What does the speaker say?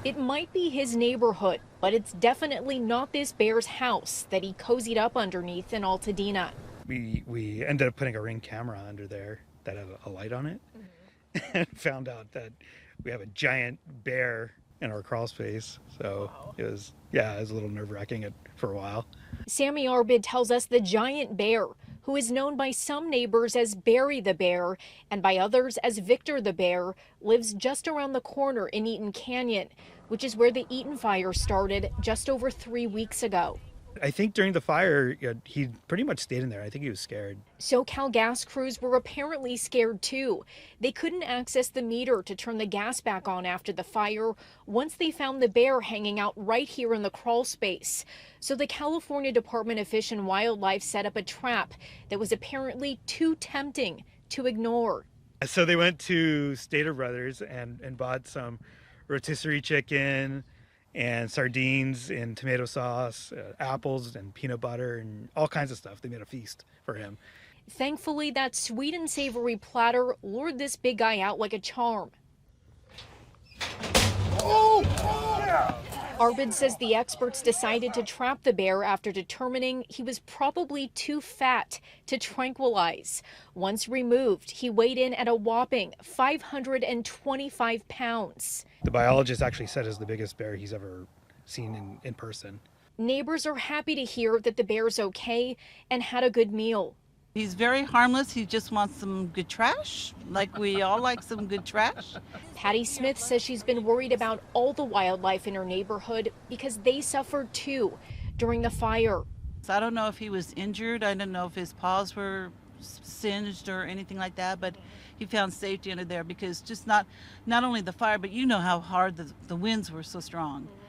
It might be his neighborhood, but it's definitely not this bear's house that he cozied up underneath in Altadena. We ended up putting a Ring camera under there that had a light on it, and found out that we have a giant bear in our crawl space. So it was a little nerve wracking for a while. Sammy Arbid tells us the giant bear, who is known by some neighbors as Barry the Bear and by others as Victor the Bear, lives just around the corner in Eaton Canyon, which is where the Eaton fire started just over 3 weeks ago. I think during the fire, he pretty much stayed in there. I think he was scared. SoCal gas crews were apparently scared too. They couldn't access the meter to turn the gas back on after the fire once they found the bear hanging out right here in the crawl space. So the California Department of Fish and Wildlife set up a trap that was apparently too tempting to ignore. So they went to Stater Brothers and bought some rotisserie chicken and sardines and tomato sauce, apples and peanut butter and all kinds of stuff. They made a feast for him. Thankfully, that sweet and savory platter lured this big guy out like a charm. Arbid says the experts decided to trap the bear after determining he was probably too fat to tranquilize. Once removed, he weighed in at a whopping 525 pounds. The biologist actually said it's the biggest bear he's ever seen in person. Neighbors are happy to hear that the bear's okay and had a good meal. He's very harmless. He just wants some good trash, like we all like some good trash. Patty Smith says she's been worried about all the wildlife in her neighborhood because they suffered too during the fire. So I don't know if he was injured. I don't know if his paws were singed or anything like that, but he found safety under there because just not only the fire, but you know how hard the winds were so strong.